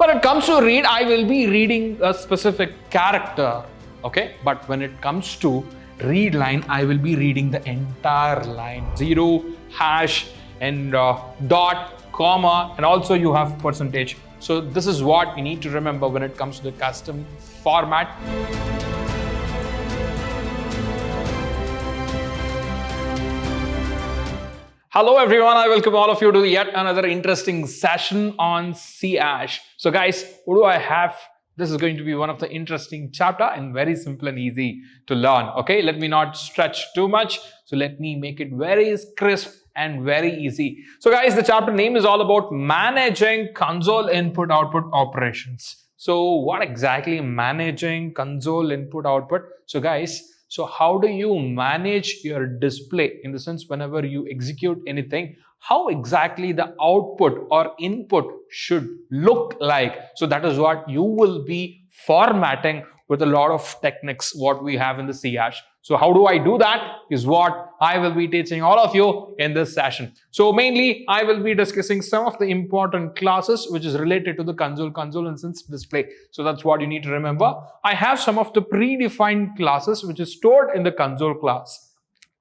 When it comes to read, I will be reading a specific character, okay? But when it comes to read line, I will be reading the entire line. 0, hash, and dot, comma, and also you have percentage. So this is what you need to remember when it comes to the custom format. Hello everyone, I welcome all of you to yet another interesting session on CAsh. So guys, what do I have? This is going to be one of the interesting chapter and very simple and easy to learn. Okay, let me not stretch too much. So let me make it very crisp and very easy. So guys, the chapter name is all about managing console input output operations. So what exactly managing console input output? So guys, so how do you manage your display, in the sense whenever you execute anything, how exactly the output or input should look like? So that is what you will be formatting with a lot of techniques what we have in the CAsh. So how do I do that is what I will be teaching all of you in this session. So mainly I will be discussing some of the important classes which is related to the console instance display. So that's what you need to remember. I have some of the predefined classes which is stored in the console class.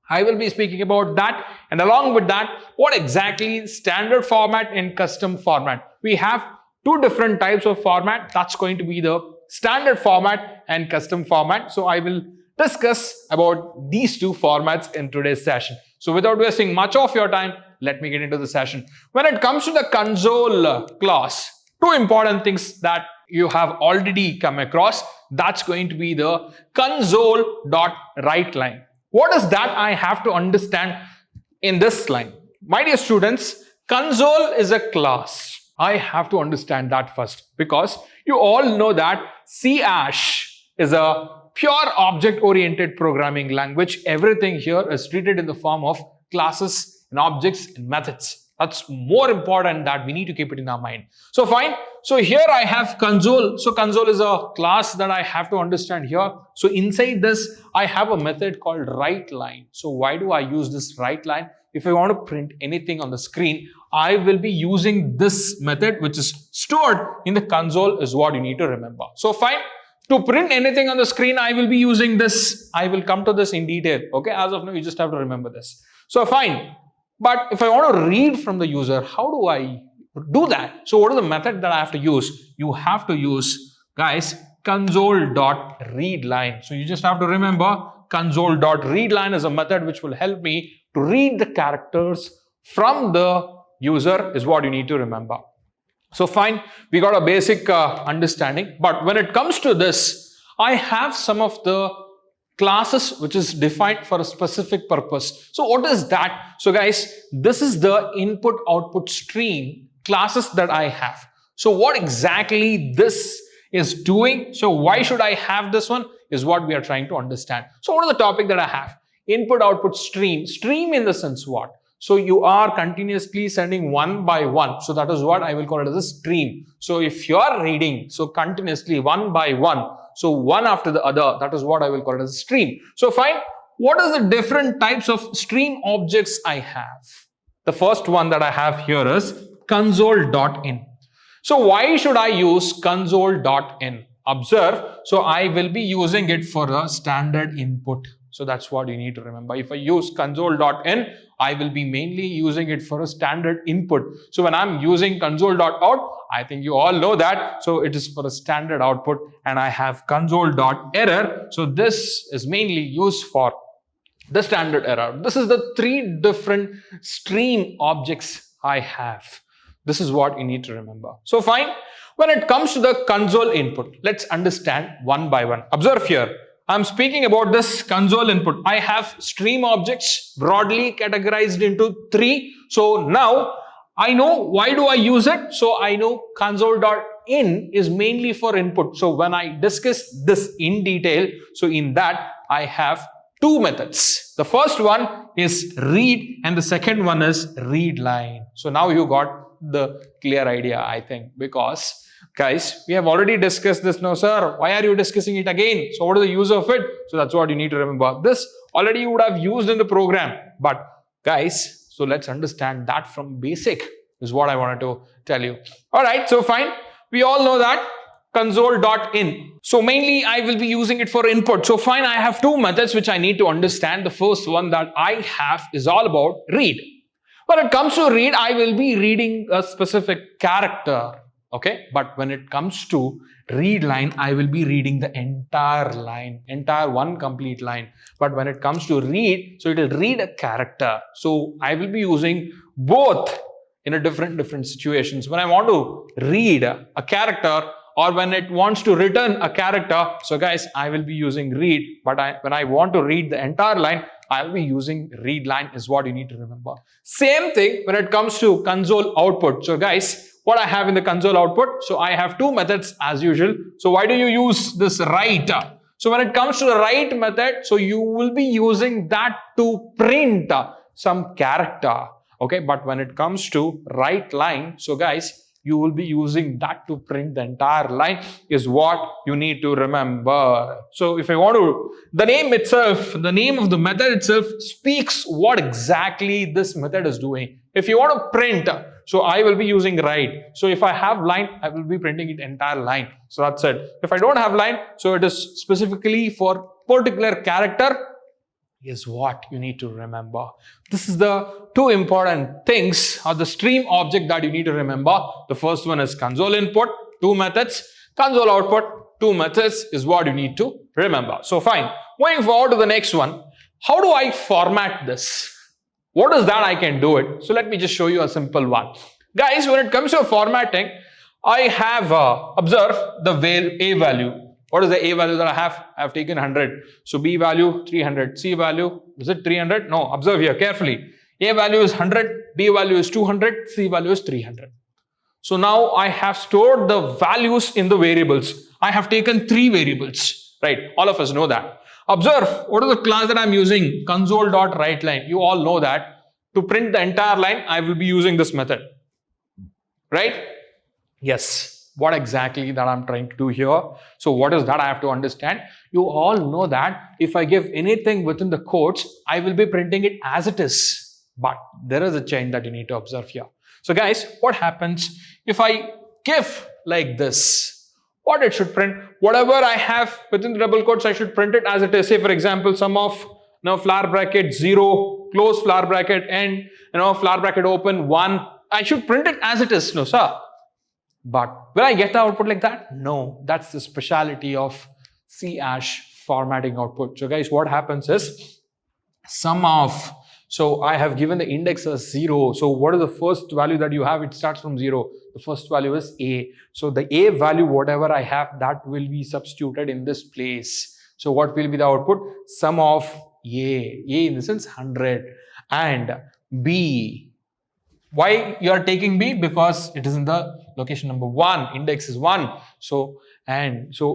I will be speaking about that, and along with that, what exactly standard format and custom format. We have two different types of format. That's going to be the standard format and custom format. So I will discuss about these two formats in today's session. So without wasting much of your time, let me get into the session. When it comes to the console class, two important things that you have already come across, that's going to be the console.writeLine. What is that I have to understand in this line? My dear students, console is a class. I have to understand that first, because you all know that CAsh is a pure object-oriented programming language. Everything here is treated in the form of classes and objects and methods. That's more important that we need to keep it in our mind. So fine. So here I have console. So console is a class that I have to understand here. So inside this, I have a method called writeLine. So why do I use this writeLine? If I want to print anything on the screen, I will be using this method which is stored in the console is what you need to remember. So fine. To print anything on the screen, I will be using this. I will come to this in detail. Okay, as of now, you just have to remember this. So fine. But if I want to read from the user, how do I do that? So what is the method that I have to use? You have to use, guys, console.readLine. So you just have to remember console.readLine is a method which will help me to read the characters from the user is what you need to remember. So fine, we got a basic understanding. But when it comes to this, I have some of the classes which is defined for a specific purpose. So what is that? So guys, this is the input output stream classes that I have. So what exactly this is doing? So why should I have this one is what we are trying to understand. So what is the topic that I have? Input output stream. Stream in the sense what? So you are continuously sending one by one. So that is what I will call it as a stream. So if you are reading, so continuously one by one, so one after the other, that is what I will call it as a stream. So fine, what are the different types of stream objects I have? The first one that I have here is console.in. So why should I use console.in? Observe, so I will be using it for a standard input. So that's what you need to remember. If I use console.in, I will be mainly using it for a standard input. So when I'm using console.out, I think you all know that. So it is for a standard output, and I have console.error. So this is mainly used for the standard error. This is the three different stream objects I have. This is what you need to remember. So fine. When it comes to the console input, let's understand one by one. Observe here. I'm speaking about this console input. I have stream objects broadly categorized into three. So now I know why do I use it. So I know console.in is mainly for input. So when I discuss this in detail, so in that I have two methods. The first one is read and the second one is readLine. So now you got the clear idea, I think, because guys, we have already discussed this. No, sir, why are you discussing it again? So what is the use of it? So that's what you need to remember. This already you would have used in the program. But guys, so let's understand that from basic is what I wanted to tell you. All right, so fine. We all know that console.in. So mainly I will be using it for input. So fine, I have two methods which I need to understand. The first one that I have is all about read. When it comes to read, I will be reading a specific character. Okay, but when it comes to read line, I will be reading the entire line, entire one complete line. But when it comes to read, so it will read a character. So I will be using both in a different situations. When I want to read a character or when it wants to return a character, so guys, I will be using read. But when I want to read the entire line, I'll be using read line is what you need to remember. Same thing when it comes to console output. So guys, what I have in the console output, so I have two methods as usual. So why do you use this write? So when it comes to the write method, so you will be using that to print some character. Okay, but when it comes to write line, so guys, you will be using that to print the entire line is what you need to remember. So if I want to, the name itself, the name of the method itself speaks what exactly this method is doing. If you want to print, so I will be using write. So if I have line, I will be printing it entire line. So that's it. If I don't have line, so it is specifically for particular character is what you need to remember. This is the two important things or the stream object that you need to remember. The first one is console input, two methods. Console output, two methods is what you need to remember. So fine. Going forward to the next one. How do I format this? What is that I can do it? So let me just show you a simple one. Guys, when it comes to formatting, I have observed the A value. What is the A value that I have? I have taken 100. So B value 300. C value, is it 300? No, observe here carefully. A value is 100, B value is 200, C value is 300. So now I have stored the values in the variables. I have taken 3 variables, right? All of us know that. Observe, what is the class that I'm using? Console.writeLine. You all know that. To print the entire line, I will be using this method, right? Yes. What exactly that I'm trying to do here. So what is that I have to understand? You all know that if I give anything within the quotes, I will be printing it as it is. But there is a change that you need to observe here. So guys, what happens if I give like this? What it should print? Whatever I have within the double quotes, I should print it as it is. Say for example, sum of flower bracket 0, close flower bracket end, flower bracket open 1. I should print it as it is. No, sir. But will I get the output like that? No, that's the speciality of C# formatting output. So guys, what happens is sum of, so I have given the index as 0. So what is the first value that you have? It starts from 0. The first value is A. So the A value, whatever I have, that will be substituted in this place. So what will be the output? Sum of A in the sense 100 and B. Why you are taking B? Because it is in the location number 1, index is 1. So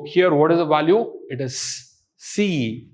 here what is the value? It is C.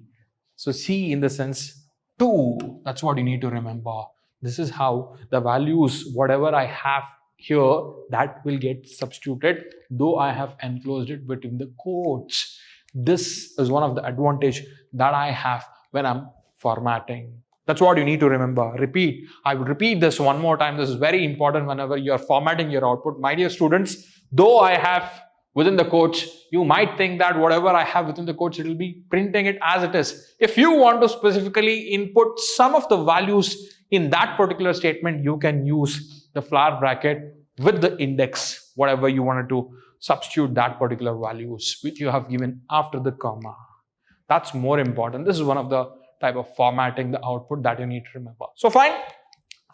So C in the sense 2. That's what you need to remember. This is how the values, whatever I have here, that will get substituted, though I have enclosed it between the quotes. This is one of the advantage that I have when I'm formatting. That's what you need to remember. Repeat. I will repeat this one more time. This is very important whenever you are formatting your output. My dear students, though I have within the quotes, you might think that whatever I have within the quotes, it will be printing it as it is. If you want to specifically input some of the values in that particular statement, you can use the flower bracket with the index, whatever you wanted to substitute that particular values, which you have given after the comma. That's more important. This is one of the type of formatting the output that you need to remember. So fine.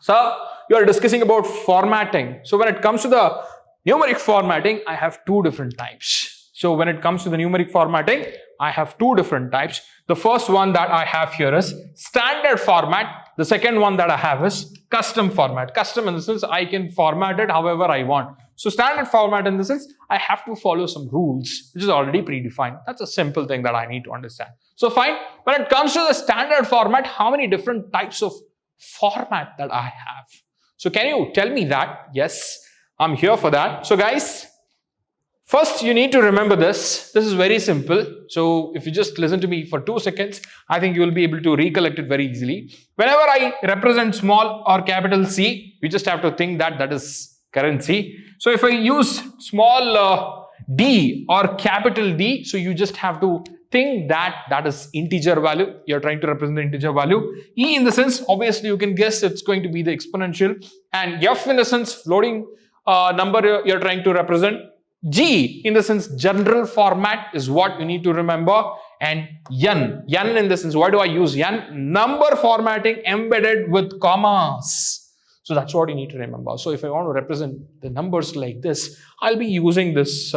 So you are discussing about formatting. So when it comes to the numeric formatting, I have 2 different types. So when it comes to the numeric formatting, I have 2 different types. The first one that I have here is standard format. The second one that I have is custom format. Custom in the sense I can format it however I want. So standard format in the sense I have to follow some rules which is already predefined. That's a simple thing that I need to understand. So fine, when it comes to the standard format, how many different types of format that I have? So can you tell me that? Yes, I'm here for that. So guys, first you need to remember this. This is very simple. So if you just listen to me for 2 seconds, I think you will be able to recollect it very easily. Whenever I represent small or capital C, we just have to think that that is currency. So if I use small d or capital D, so you just have to think that that is integer value. You're trying to represent the integer value. E in the sense, obviously you can guess it's going to be the exponential, and F in the sense floating number you're trying to represent. G in the sense general format is what you need to remember, and N in the sense, why do I use N? Number formatting embedded with commas. So that's what you need to remember. So if I want to represent the numbers like this, I'll be using this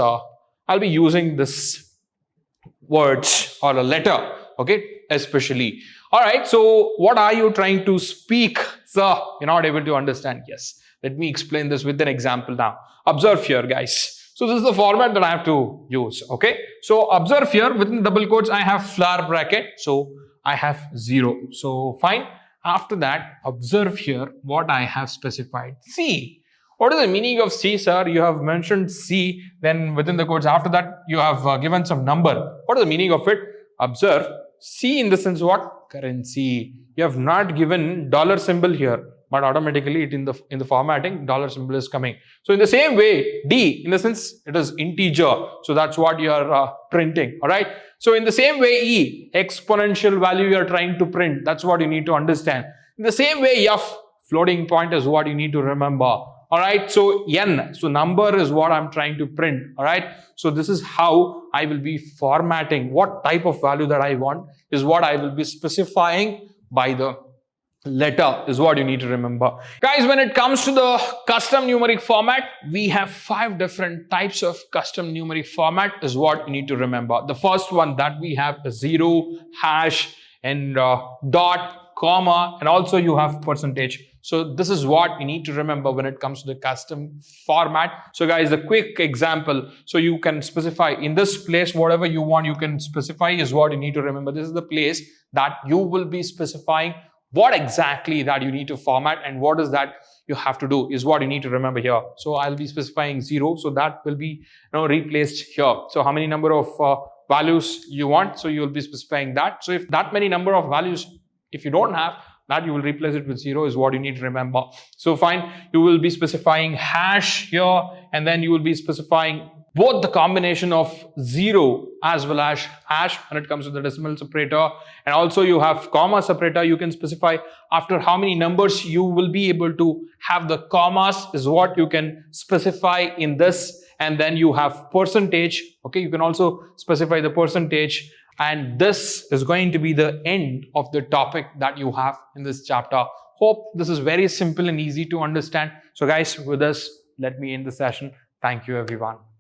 words or a letter, okay, especially. All right, so what are you trying to speak, sir? You're not able to understand. Yes, let me explain this with an example now. Observe here, guys. So this is the format that I have to use, okay? So observe here, within double quotes, I have flower bracket. So I have 0. So fine. After that, observe here what I have specified. C. What is the meaning of C, sir? You have mentioned C, then within the quotes, after that, you have given some number. What is the meaning of it? Observe. C in the sense what? Currency. You have not given dollar symbol here, but automatically it in the formatting dollar symbol is coming. So in the same way, D in the sense it is integer. So that's what you are printing. All right. So in the same way, E, exponential value you are trying to print. That's what you need to understand. In the same way, F, floating point is what you need to remember. All right. So N, so number is what I'm trying to print. All right. So this is how I will be formatting. What type of value that I want is what I will be specifying by the letter is what you need to remember. Guys, when it comes to the custom numeric format, we have 5 different types of custom numeric format is what you need to remember. The first one that we have is 0, hash, and dot, comma, and also you have percentage. So this is what you need to remember when it comes to the custom format. So guys, a quick example. So you can specify in this place, whatever you want, you can specify is what you need to remember. This is the place that you will be specifying what exactly that you need to format, and what is that you have to do is what you need to remember here. So I'll be specifying 0. So that will be replaced here. So how many number of values you want? So you will be specifying that. So if that many number of values, if you don't have that, you will replace it with 0 is what you need to remember. So fine, you will be specifying hash here, and then you will be specifying both the combination of 0 as well as hash when it comes to the decimal separator, and also you have comma separator. You can specify after how many numbers you will be able to have the commas is what you can specify in this, and then you have percentage. Okay, you can also specify the percentage, and this is going to be the end of the topic that you have in this chapter. Hope this is very simple and easy to understand. So guys, with this, let me end the session. Thank you, everyone.